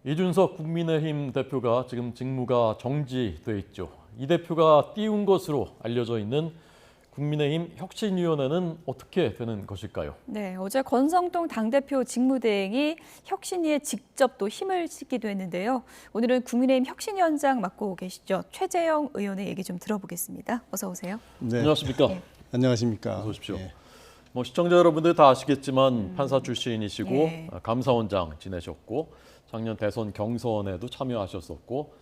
이준석 국민의힘 대표가 지금 직무가 정지돼 있죠. 이 대표가 띄운 것으로 알려져 있는 국민의힘 혁신위원회는 어떻게 되는 것일까요? 네, 어제 권성동 당대표 직무대행이 혁신위에 직접 또 힘을 싣기도 했는데요. 오늘은 국민의힘 혁신위원장 맡고 계시죠. 최재형 의원의 얘기 좀 들어보겠습니다. 어서 오세요. 네. 안녕하십니까? 네. 안녕하십니까. 어서 오십시오. 예. 시청자 여러분들 다 아시겠지만 판사 출신이시고 예. 감사원장 지내셨고 작년 대선 경선에도 참여하셨었고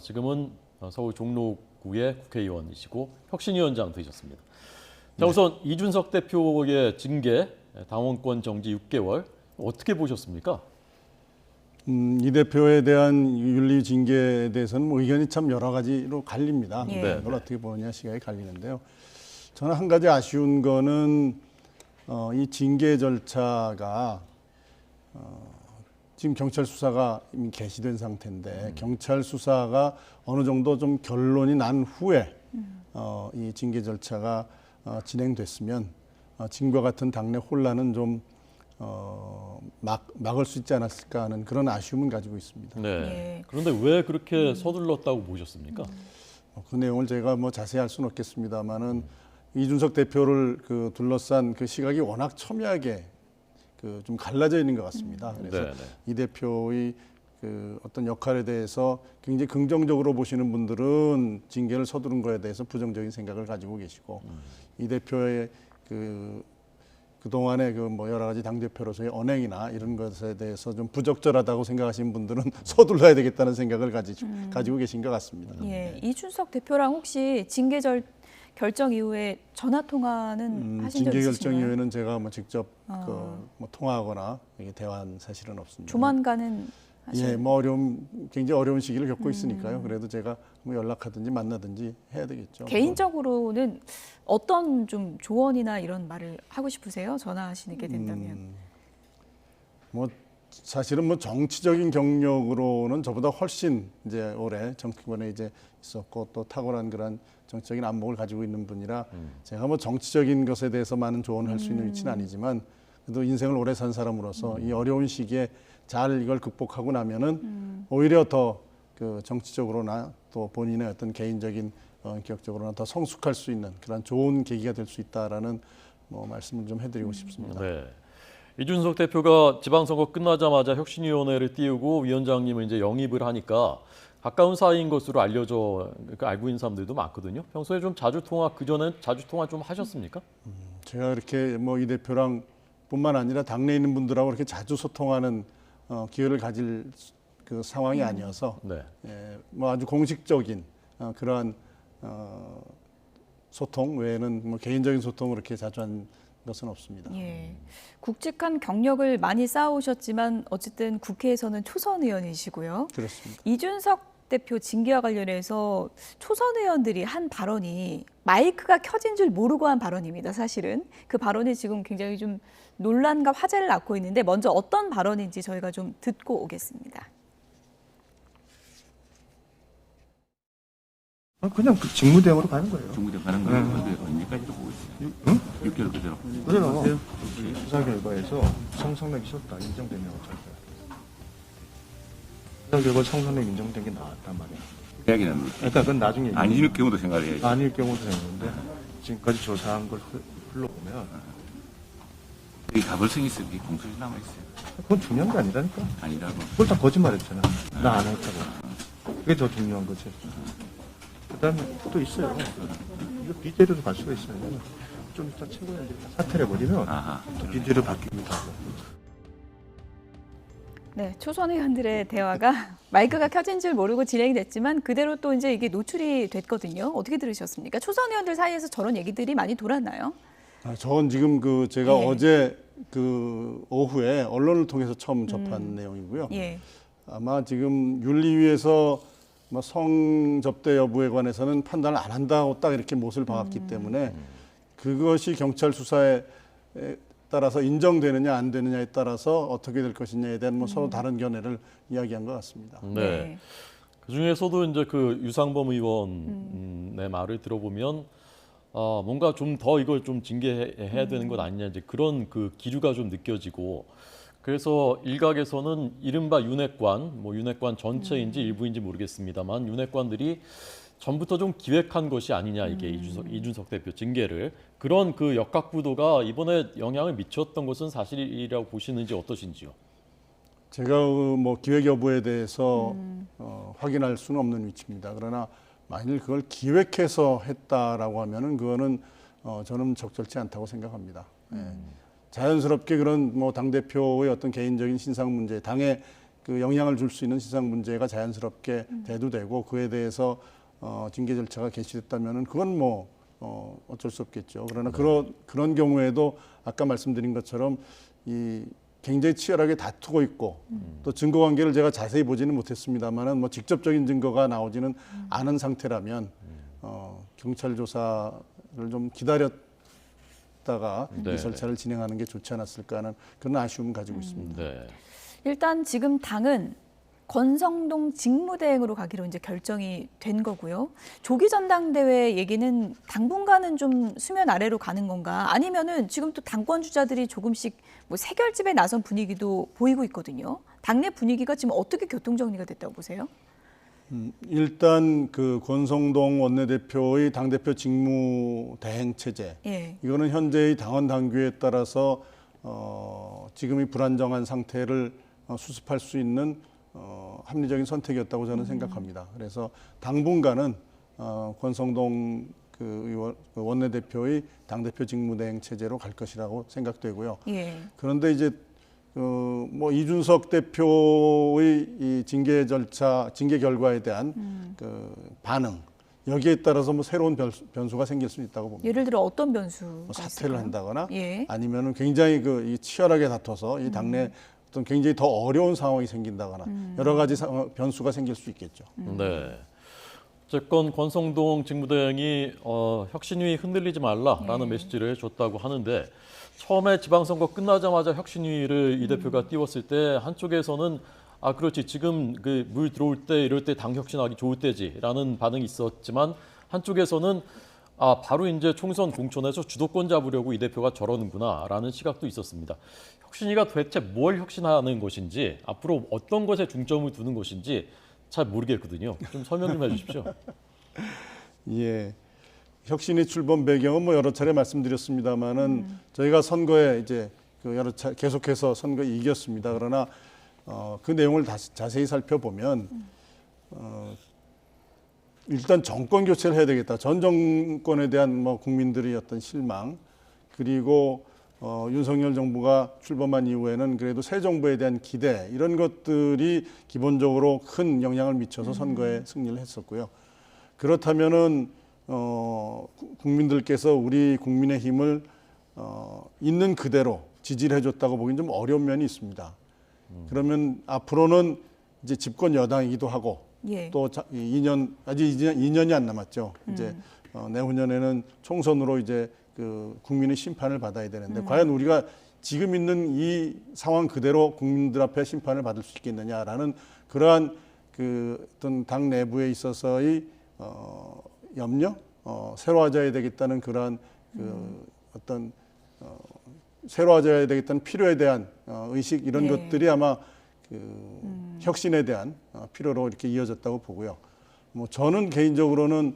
지금은 서울 종로구의 국회의원이시고 혁신위원장 되셨습니다. 자, 우선 이준석 대표의 징계, 당원권 정지 6개월 어떻게 보셨습니까? 이 대표에 대한 윤리 징계에 대해서는 의견이 참 여러 가지로 갈립니다. 예. 그걸 어떻게 보느냐 시각이 갈리는데요. 저는 한 가지 아쉬운 거는 이 징계 절차가 지금 경찰 수사가 이미 개시된 상태인데 경찰 수사가 어느 정도 좀 결론이 난 후에 이 징계 절차가 진행됐으면 지금과 같은 당내 혼란은 좀 막을 수 있지 않았을까 하는 그런 아쉬움은 가지고 있습니다. 네. 예. 그런데 왜 그렇게 서둘렀다고 보셨습니까? 그 내용을 제가 자세히 할 수는 없겠습니다만은 이준석 대표를 둘러싼 그 시각이 워낙 첨예하게 좀 갈라져 있는 것 같습니다. 그래서 네, 네. 이 대표의 어떤 역할에 대해서 굉장히 긍정적으로 보시는 분들은 징계를 서두른 거에 대해서 부정적인 생각을 가지고 계시고 이 대표의 그동안의 여러 가지 당대표로서의 언행이나 이런 것에 대해서 좀 부적절하다고 생각하시는 분들은 서둘러야 되겠다는 생각을 가지고 계신 것 같습니다. 예, 이준석 대표랑 혹시 징계 결정 이후에 전화 통화는 하신 적 징계 있으신가요? 결정 이후에는 제가 직접 통화하거나 이렇게 대화한 사실은 없습니다. 조만간은 예, 굉장히 어려운 시기를 겪고 있으니까요. 그래도 제가 연락하든지 만나든지 해야 되겠죠. 개인적으로는 어떤 좀 조언이나 이런 말을 하고 싶으세요? 전화하시게 된다면. 사실은 정치적인 경력으로는 저보다 훨씬 이제 오래 정치권에 있었고 또 탁월한 그런 정치적인 안목을 가지고 있는 분이라 제가 정치적인 것에 대해서 많은 조언을 할 수 있는 위치는 아니지만 그래도 인생을 오래 산 사람으로서 이 어려운 시기에 잘 이걸 극복하고 나면은 오히려 더 정치적으로나 또 본인의 어떤 개인적인 기억적으로나 더 성숙할 수 있는 그런 좋은 계기가 될 수 있다라는 말씀을 좀 해드리고 싶습니다. 네. 이준석 대표가 지방선거 끝나자마자 혁신위원회를 띄우고 위원장님을 이제 영입을 하니까 가까운 사이인 것으로 알고 있는 사람들도 많거든요. 평소에 좀 그전엔 자주 통화 좀 하셨습니까? 제가 이렇게 이 대표랑 뿐만 아니라 당내에 있는 분들하고 이렇게 자주 소통하는 기회를 가질 상황이 아니어서 네. 아주 공식적인 그러한 소통 외에는 개인적인 소통을 이렇게 자주 한 것은 없습니다. 예. 굵직한 경력을 많이 쌓아오셨지만 어쨌든 국회에서는 초선 의원이시고요. 그렇습니다. 이준석 대표 징계와 관련해서 초선 의원들이 한 발언이 마이크가 켜진 줄 모르고 한 발언입니다. 사실은 그 발언이 지금 굉장히 좀 논란과 화제를 낳고 있는데 먼저 어떤 발언인지 저희가 좀 듣고 오겠습니다. 그냥 직무대행으로 가는 거예요. 중부대 가는 거예요. 언제까지도 보고 있어요. 응? 6개월 그대로. 그래요. 수사 결과에서 성폭력 있었다 인정되면 어쩔 거야. 수사 결과 성폭력 인정된 게 나왔단 말이야. 대학이는 그러니까 그건 나중에 아닐 경우도 생각을 해야지. 아닐 경우도 되는데 지금까지 조사한 걸 흘러보면 이 가벌성이 있어. 이 공소시 남아 있어요. 그건 중요한 게 아니라니까. 아니라고. 그걸 다 거짓말했잖아. 나 안 했다고. 그게 더 중요한 거지. 그다음에 또 있어요. 이거 비대로도 갈 수가 있어요. 좀 이따 최고위원들이 사퇴를 해버리면 아하. 또 비대로 바뀝니다. 네, 초선 의원들의 대화가 마이크가 켜진 줄 모르고 진행이 됐지만 그대로 또 이제 이게 노출이 됐거든요. 어떻게 들으셨습니까? 초선 의원들 사이에서 저런 얘기들이 많이 돌았나요? 저건 지금 제가 예. 어제 오후에 언론을 통해서 처음 접한 내용이고요. 예. 아마 지금 윤리위에서 성접대 여부에 관해서는 판단을 안 한다고 딱 이렇게 못을 박았기 때문에 그것이 경찰 수사에 따라서 인정되느냐 안 되느냐에 따라서 어떻게 될 것이냐에 대한 서로 다른 견해를 이야기한 것 같습니다. 네. 그 중에서도 이제 유상범 의원의 말을 들어보면 뭔가 좀 더 이걸 좀 징계해야 되는 것 아니냐 이제 그런 기류가 좀 느껴지고 그래서 일각에서는 이른바 윤핵관, 뭐 윤핵관 전체인지 일부인지 모르겠습니다만 윤핵관들이 전부터 좀 기획한 것이 아니냐 이게 이준석 대표 징계를 그런 그 역학구도가 이번에 영향을 미쳤던 것은 사실이라고 보시는지 어떠신지요? 제가 뭐 기획 여부에 대해서 확인할 수는 없는 위치입니다. 그러나 만일 그걸 기획해서 했다라고 하면은 그거는 저는 적절치 않다고 생각합니다. 예. 자연스럽게 그런 뭐 당 대표의 어떤 개인적인 신상 문제, 당에 그 영향을 줄 수 있는 신상 문제가 자연스럽게 대두되고 그에 대해서 징계 절차가 개시됐다면은 그건 뭐 어쩔 수 없겠죠. 그러나 그런 경우에도 아까 말씀드린 것처럼 이 굉장히 치열하게 다투고 있고 또 증거 관계를 제가 자세히 보지는 못했습니다만은 뭐 직접적인 증거가 나오지는 않은 상태라면 경찰 조사를 좀 기다렸다가 네. 이 절차를 진행하는 게 좋지 않았을까 하는 그런 아쉬움을 가지고 있습니다. 네. 일단 지금 당은 권성동 직무대행으로 가기로 이제 결정이 된 거고요. 조기 전당대회 얘기는 당분간은 좀 수면 아래로 가는 건가? 아니면은 지금 또 당권 주자들이 조금씩 뭐 세결집에 나선 분위기도 보이고 있거든요. 당내 분위기가 지금 어떻게 교통 정리가 됐다고 보세요? 일단 그 권성동 원내대표의 당대표 직무 대행 체제 예. 이거는 현재의 당원 당규에 따라서 지금의 불안정한 상태를 수습할 수 있는 합리적인 선택이었다고 저는 생각합니다. 그래서 당분간은 권성동 그 원내대표의 당대표 직무대행 체제로 갈 것이라고 생각되고요. 예. 그런데 이제 뭐 이준석 대표의 이 징계 절차, 징계 결과에 대한 그 반응 여기에 따라서 뭐 새로운 변수가 생길 수 있다고 봅니다. 예를 들어 어떤 변수가 뭐 사퇴를 있을까요? 한다거나 예. 아니면은 굉장히 이 치열하게 다퉈서 이 당내 어떤 굉장히 더 어려운 상황이 생긴다거나 여러 가지 변수가 생길 수 있겠죠. 네. 어쨌건 권성동 직무대행이 혁신위 흔들리지 말라라는 메시지를 줬다고 하는데 처음에 지방선거 끝나자마자 혁신위를 이 대표가 띄웠을 때 한쪽에서는 아 그렇지 지금 그 물 들어올 때 이럴 때 당 혁신하기 좋을 때지라는 반응이 있었지만 한쪽에서는 아 바로 이제 총선 공천에서 주도권 잡으려고 이 대표가 저러는구나라는 시각도 있었습니다. 혁신위가 도대체 뭘 혁신하는 것인지 앞으로 어떤 것에 중점을 두는 것인지 잘 모르겠거든요. 좀 설명 좀 해주십시오. 예. 혁신이 출범 배경은 뭐 여러 차례 말씀드렸습니다만은 저희가 선거에 이제 그 여러 차 계속해서 선거에 이겼습니다. 그러나 그 내용을 다시 자세히 살펴보면 일단 정권 교체를 해야 되겠다. 전 정권에 대한 뭐 국민들의 어떤 실망 그리고 윤석열 정부가 출범한 이후에는 그래도 새 정부에 대한 기대 이런 것들이 기본적으로 큰 영향을 미쳐서 선거에 승리를 했었고요. 그렇다면은 국민들께서 우리 국민의힘을 있는 그대로 지지를 해줬다고 보기는 좀 어려운 면이 있습니다. 그러면 앞으로는 이제 집권 여당이기도 하고 예. 또 2년 아직 2년이 안 남았죠. 이제 내후년에는 총선으로 이제 그 국민의 심판을 받아야 되는데 과연 우리가 지금 있는 이 상황 그대로 국민들 앞에 심판을 받을 수 있겠느냐라는 그러한 그 어떤 당 내부에 있어서의 염려, 새로워져야 되겠다는 그러한 그 어떤 새로워져야 되겠다는 필요에 대한 의식 이런 예. 것들이 아마 그 혁신에 대한 필요로 이렇게 이어졌다고 보고요. 뭐 저는 개인적으로는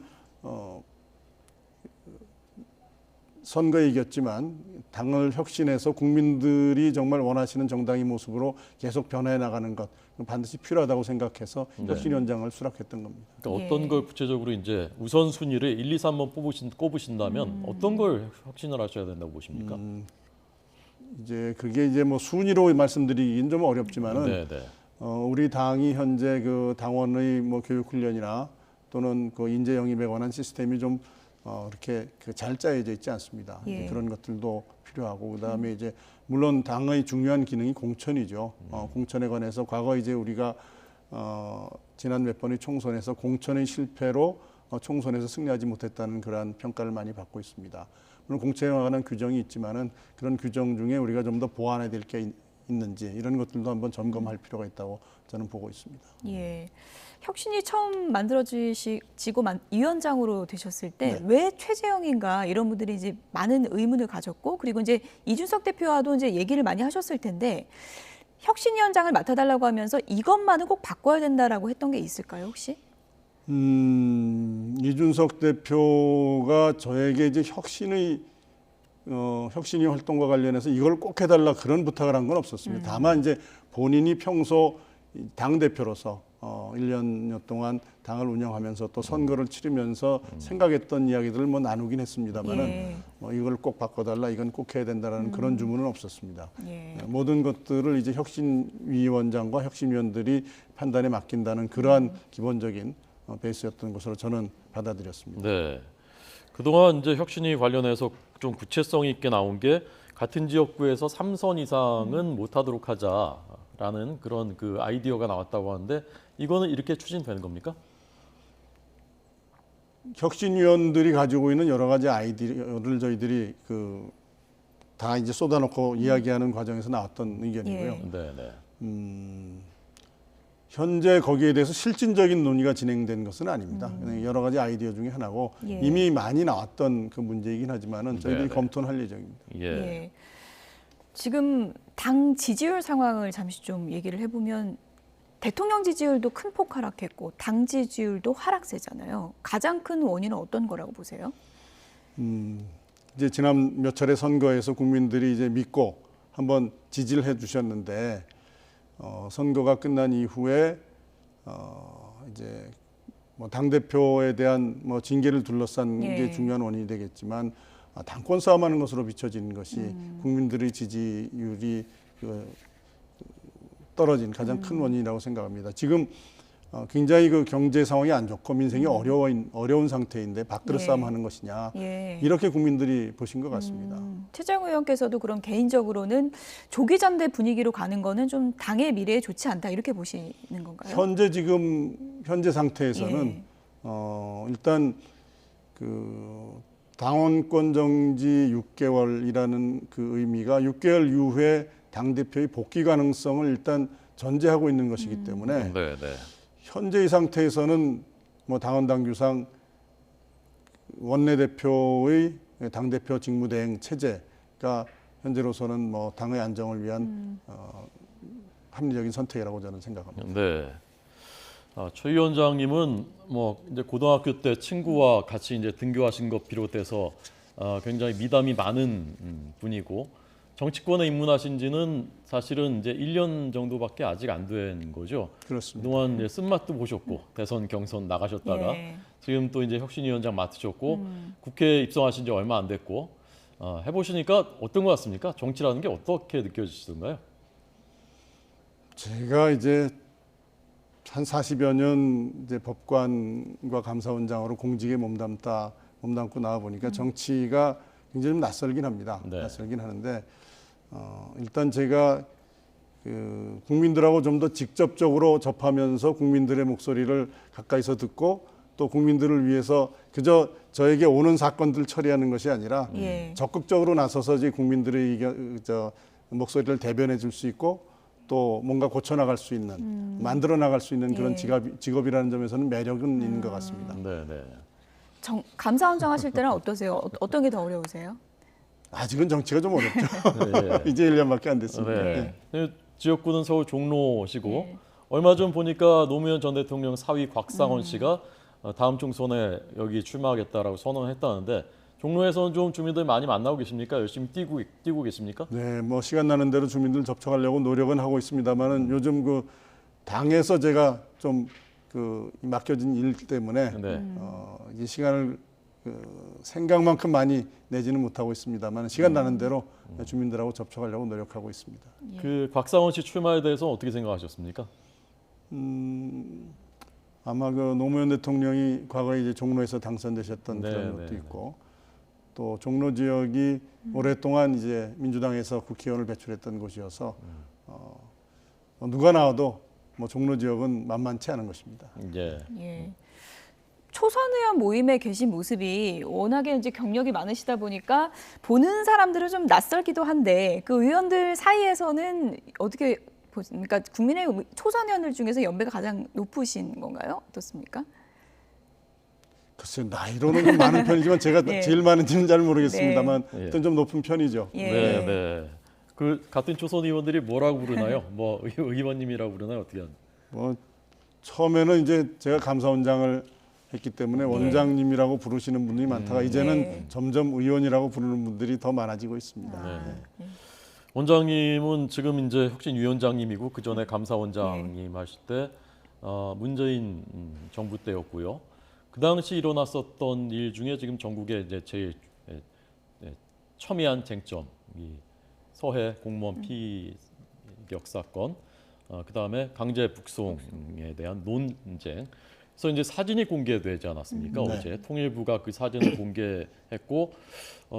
선거에 이겼지만 당을 혁신해서 국민들이 정말 원하시는 정당의 모습으로 계속 변해 나가는 것 반드시 필요하다고 생각해서 혁신위원장을 수락했던 겁니다. 그러니까 예. 어떤 걸 구체적으로 이제 우선순위를 1, 2, 3번 꼽으신다면 어떤 걸 혁신을 하셔야 된다고 보십니까? 이제 그게 이제 뭐 순위로 말씀드리긴 좀 어렵지만은 네, 네. 우리 당이 현재 그 당원의 뭐 교육 훈련이나 또는 그 인재 영입에 관한 시스템이 좀 이렇게 잘 짜여져 있지 않습니다. 예. 그런 것들도 필요하고 그다음에 이제 물론 당의 중요한 기능이 공천이죠. 공천에 관해서 과거 이제 우리가 지난 몇 번의 총선에서 공천의 실패로 총선에서 승리하지 못했다는 그러한 평가를 많이 받고 있습니다. 물론 공천에 관한 규정이 있지만은 그런 규정 중에 우리가 좀 더 보완해야 될 게 있는지 이런 것들도 한번 점검할 필요가 있다고 저는 보고 있습니다. 예. 혁신이 처음 만들어지고 위원장으로 되셨을 때 네. 왜 최재형인가 이런 분들이 이제 많은 의문을 가졌고 그리고 이제 이준석 대표와도 이제 얘기를 많이 하셨을 텐데 혁신위원장을 맡아달라고 하면서 이것만은 꼭 바꿔야 된다라고 했던 게 있을까요, 혹시? 이준석 대표가 저에게 이제 혁신위 활동과 관련해서 이걸 꼭 해달라 그런 부탁을 한 건 없었습니다. 다만 이제 본인이 평소 당 대표로서 1년여 동안 당을 운영하면서 또 선거를 치르면서 생각했던 이야기들을 뭐 나누긴 했습니다만은 예. 이걸 꼭 바꿔달라, 이건 꼭 해야 된다라는 그런 주문은 없었습니다. 예. 모든 것들을 이제 혁신위원장과 혁신위원들이 판단에 맡긴다는 그러한 기본적인 베이스였던 것으로 저는 받아들였습니다. 네. 그동안 이제 혁신위 관련해서 좀 구체성 있게 나온 게 같은 지역구에서 3선 이상은 못하도록 하자라는 그런 그 아이디어가 나왔다고 하는데 이거는 이렇게 추진되는 겁니까? 혁신위원들이 가지고 있는 여러 가지 아이디어를 저희들이 다 이제 쏟아놓고 이야기하는 과정에서 나왔던 의견이고요. 예. 네, 네. 현재 거기에 대해서 실질적인 논의가 진행된 것은 아닙니다. 여러 가지 아이디어 중에 하나고 예. 이미 많이 나왔던 그 문제이긴 하지만은 저희들이 네네. 검토는 할 예정입니다. 예. 예. 지금 당 지지율 상황을 잠시 좀 얘기를 해보면 대통령 지지율도 큰 폭 하락했고 당 지지율도 하락세잖아요. 가장 큰 원인은 어떤 거라고 보세요? 이제 지난 몇 차례 선거에서 국민들이 이제 믿고 한번 지지를 해주셨는데 선거가 끝난 이후에 이제 뭐 당 대표에 대한 뭐 징계를 둘러싼 예. 게 중요한 원인이 되겠지만 당권 싸움하는 것으로 비춰지는 것이 국민들의 지지율이 떨어진 가장 큰 원인이라고 생각합니다. 지금 굉장히 그 경제 상황이 안 좋고 민생이 어려운 상태인데 밥그릇 예. 싸움하는 것이냐 예. 이렇게 국민들이 보신 것 같습니다. 최재형 의원께서도 그럼 개인적으로는 조기 전대 분위기로 가는 거는 좀 당의 미래에 좋지 않다 이렇게 보시는 건가요? 현재 상태에서는 예. 일단 그 당원권 정지 6개월이라는 그 의미가 6개월 이후에 당 대표의 복귀 가능성을 일단 전제하고 있는 것이기 때문에 네, 네. 현재 이 상태에서는 뭐 당원 당규상 원내대표의 당대표 직무대행 체제가 현재로서는 뭐 당의 안정을 위한 합리적인 선택이라고 저는 생각합니다. 네. 최 위원장님은 뭐 이제 고등학교 때 친구와 같이 이제 등교하신 것 비롯해서 굉장히 미담이 많은 분이고 정치권에 입문하신 지는 사실은 이제 1년 정도밖에 아직 안 된 거죠. 그렇습니다. 그동안 이제 쓴맛도 보셨고 대선 경선 나가셨다가 예. 지금 또 이제 혁신위원장 맡으셨고 국회에 입성하신 지 얼마 안 됐고 해보시니까 어떤 것 같습니까? 정치라는 게 어떻게 느껴지시던가요? 제가 이제 한 40여 년 이제 법관과 감사원장으로 공직에 몸담고 나와 보니까 정치가 굉장히 좀 낯설긴 합니다. 네. 낯설긴 하는데 일단 제가 그 국민들하고 좀 더 직접적으로 접하면서 국민들의 목소리를 가까이서 듣고 또 국민들을 위해서 그저 저에게 오는 사건들 처리하는 것이 아니라 예. 적극적으로 나서서 이제 국민들의 목소리를 대변해 줄 수 있고 또 뭔가 고쳐나갈 수 있는 만들어 나갈 수 있는 그런 예. 직업이라는 점에서는 매력은 있는 것 같습니다. 네, 네. 감사원장 하실 때는 어떠세요? 어떤 게 더 어려우세요? 아직은 정치가 좀 어렵죠. 네. 이제 1년밖에 안 됐습니다. 네. 지역구는 서울 종로시고 네. 얼마 전 보니까 노무현 전 대통령 사위 곽상원 씨가 다음 총선에 여기 출마하겠다라고 선언했다는데 종로에서는 좀 주민들 많이 만나고 계십니까? 열심히 뛰고 계십니까? 네, 뭐 시간 나는 대로 주민들 접촉하려고 노력은 하고 있습니다만은 요즘 그 당에서 제가 좀 그 맡겨진 일 때문에 네. 이 시간을 생각만큼 많이 내지는 못하고 있습니다만 시간 나는 대로 주민들하고 접촉하려고 노력하고 있습니다. 그 곽상원 씨 출마에 대해서 어떻게 생각하셨습니까? 아마 그 노무현 대통령이 과거에 이제 종로에서 당선되셨던 네, 그런 것도 네, 있고 또 종로 지역이 오랫동안 이제 민주당에서 국회의원을 배출했던 곳이어서 누가 나와도 뭐 종로 지역은 만만치 않은 것입니다. 예. 예. 초선 의원 모임에 계신 모습이 워낙에 이제 경력이 많으시다 보니까 보는 사람들은 좀 낯설기도 한데 그 의원들 사이에서는 어떻게 보십니까? 국민의 초선 의원들 중에서 연배가 가장 높으신 건가요? 어떻습니까? 글쎄요, 나이로는 좀 많은 편이지만 제가 예. 제일 많은지는 잘 모르겠습니다만 네. 일단 좀 높은 편이죠. 예. 네, 네. 그 같은 초선 의원들이 뭐라고 부르나요? 뭐 의원님이라고 부르나요? 어떻게 하나요? 뭐 처음에는 이제 제가 감사원장을 했기 때문에 원장님이라고 부르시는 분들이 많다가 이제는 네. 점점 의원이라고 부르는 분들이 더 많아지고 있습니다. 네. 원장님은 지금 이제 혁신위원장님이고 그 전에 감사원장님 하실 때 문재인 정부 때였고요. 그 당시 일어났었던 일 중에 지금 전국에 이제 제일 첨예한 쟁점, 이 서해 공무원 피격 사건, 그 다음에 강제 북송에 대한 논쟁. 그래서 이제 사진이 공개되지 않았습니까? 네. 어제 통일부가 그 사진을 공개했고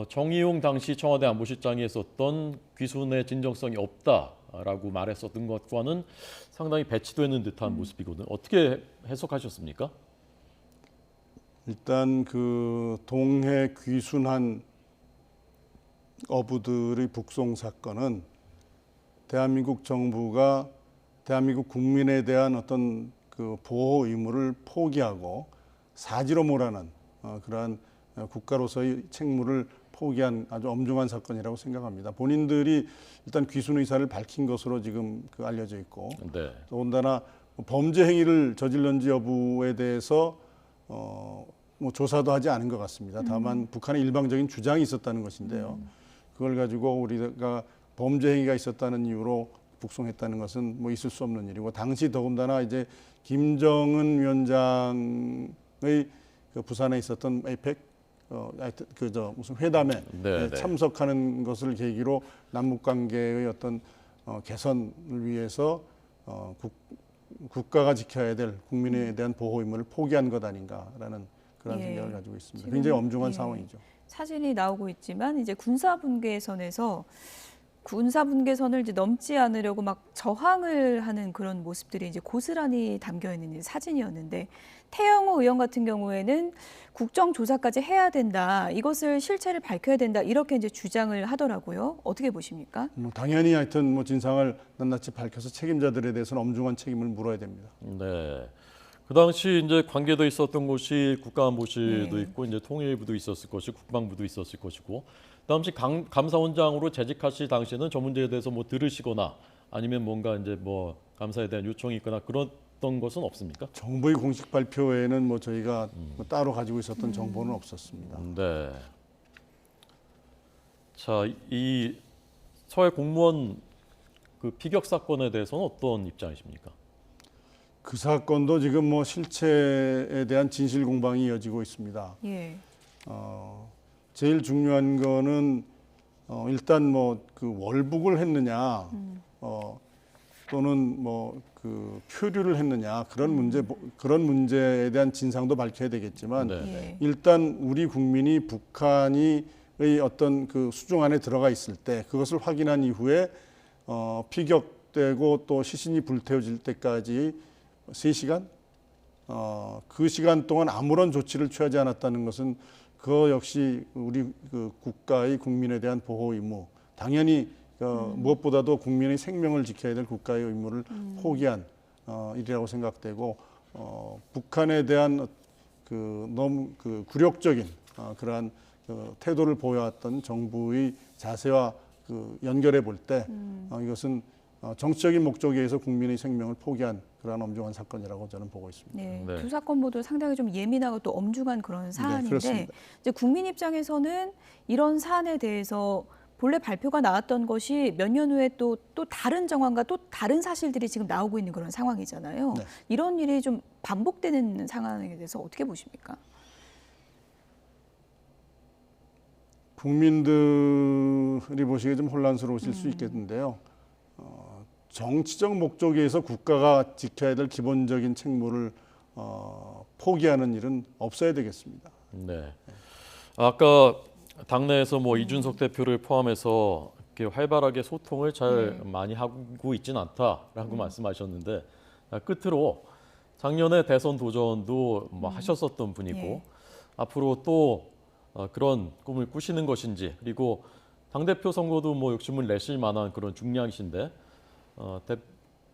정의용 당시 청와대 안보실장이 했었던 귀순의 진정성이 없다라고 말했었던 것과는 상당히 배치되는 듯한 모습이거든요. 어떻게 해석하셨습니까? 일단 그 동해 귀순한 어부들의 북송 사건은 대한민국 정부가 대한민국 국민에 대한 어떤 그 보호 의무를 포기하고 사지로 몰아넣은 그러한 국가로서의 책무를 포기한 아주 엄중한 사건이라고 생각합니다. 본인들이 일단 귀순 의사를 밝힌 것으로 지금 그 알려져 있고 네. 더군다나 범죄 행위를 저질렀는지 여부에 대해서 뭐 조사도 하지 않은 것 같습니다. 다만 북한의 일방적인 주장이 있었다는 것인데요. 그걸 가지고 우리가 범죄 행위가 있었다는 이유로 북송했다는 것은 뭐 있을 수 없는 일이고 당시 더군다나 이제 김정은 위원장의 그 부산에 있었던 에이펙 하여튼 그저 무슨 회담에 네, 네. 참석하는 것을 계기로 남북 관계의 어떤 개선을 위해서 국가가 지켜야 될 국민에 대한 보호 의무를 포기한 것 아닌가라는 그런 예. 생각을 가지고 있습니다. 지금, 굉장히 엄중한 예. 상황이죠. 사진이 나오고 있지만 이제 군사분계선을 이제 넘지 않으려고 막 저항을 하는 그런 모습들이 이제 고스란히 담겨 있는 사진이었는데 태영호 의원 같은 경우에는 국정조사까지 해야 된다. 이것을 실체를 밝혀야 된다. 이렇게 이제 주장을 하더라고요. 어떻게 보십니까? 뭐 당연히 하여튼 뭐 진상을 낱낱이 밝혀서 책임자들에 대해서는 엄중한 책임을 물어야 됩니다. 네. 그 당시 이제 관계돼 있었던 곳이 국가안보실도 네. 있고 이제 통일부도 있었을 것이고 국방부도 있었을 것이고 당시 감사원장으로 재직하실 당시에는 저 문제에 대해서 뭐 들으시거나 아니면 뭔가 이제 뭐 감사에 대한 요청이 있거나 그랬던 것은 없습니까? 정부의 공식 발표에는 뭐 저희가 뭐 따로 가지고 있었던 정보는 없었습니다. 네. 자, 이 서해 공무원 그 피격 사건에 대해서는 어떤 입장이십니까? 그 사건도 지금 뭐 실체에 대한 진실 공방이 이어지고 있습니다. 예. 제일 중요한 거는 일단 뭐 그 월북을 했느냐 또는 뭐 그 표류를 했느냐 그런 문제에 대한 진상도 밝혀야 되겠지만 네. 예. 일단 우리 국민이 북한의 어떤 그 수중 안에 들어가 있을 때 그것을 확인한 이후에 피격되고 또 시신이 불태워질 때까지 3시간 그 시간 동안 아무런 조치를 취하지 않았다는 것은 그거 역시 우리 그 국가의 국민에 대한 보호 의무 당연히 무엇보다도 국민의 생명을 지켜야 될 국가의 의무를 포기한 일이라고 생각되고 북한에 대한 그 너무 그 굴욕적인 그러한 태도를 보여왔던 정부의 자세와 그 연결해 볼 때 이것은 정치적인 목적에 의해서 국민의 생명을 포기한 그러한 엄중한 사건이라고 저는 보고 있습니다. 네, 네. 두 사건 모두 상당히 좀 예민하고 또 엄중한 그런 사안인데 그렇습니다. 이제 국민 입장에서는 이런 사안에 대해서 본래 발표가 나왔던 것이 몇 년 후에 또 다른 정황과 또 다른 사실들이 지금 나오고 있는 그런 상황이잖아요. 네. 이런 일이 좀 반복되는 상황에 대해서 어떻게 보십니까? 국민들이 보시기에 좀 혼란스러우실 수 있겠는데요. 정치적 목적에 의해서 국가가 지켜야 될 기본적인 책무를 포기하는 일은 없어야 되겠습니다. 네. 아까 당내에서 뭐 이준석 대표를 포함해서 이렇게 활발하게 소통을 잘 많이 하고 있지는 않다라고 말씀하셨는데 끝으로 작년에 대선 도전도 뭐 하셨었던 분이고 예. 앞으로 또 그런 꿈을 꾸시는 것인지 그리고 당대표 선거도 뭐 욕심을 내실 만한 그런 중량이신데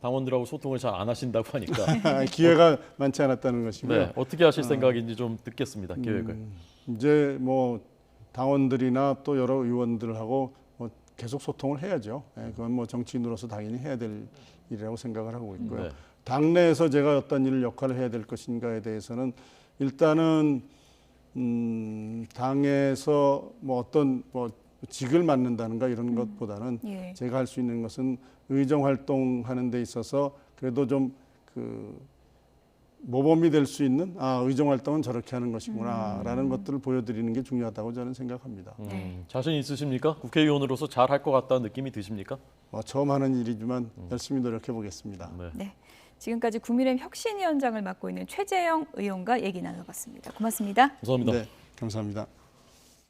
당원들하고 소통을 잘 안 하신다고 하니까 기회가 많지 않았다는 것이고요. 네, 어떻게 하실 생각인지 좀 듣겠습니다. 계획을. 이제 뭐 당원들이나 또 여러 의원들하고 뭐 계속 소통을 해야죠. 예, 그건 뭐 정치인으로서 당연히 해야 될 일이라고 생각을 하고 있고요. 네. 당내에서 제가 어떤 일을 역할을 해야 될 것인가에 대해서는 일단은 당에서 뭐 어떤 뭐 직을 맡는다는가 이런 것보다는 예. 제가 할 수 있는 것은 의정 활동하는 데 있어서 그래도 좀 그 모범이 될 수 있는 의정 활동은 저렇게 하는 것이구나라는 것들을 보여드리는 게 중요하다고 저는 생각합니다. 자신 있으십니까? 국회의원으로서 잘 할 것 같다는 느낌이 드십니까? 처음 하는 일이지만 열심히 노력해 보겠습니다. 네. 네. 지금까지 국민의힘 혁신위원장을 맡고 있는 최재형 의원과 얘기 나눠봤습니다. 고맙습니다. 감사합니다. 네, 감사합니다.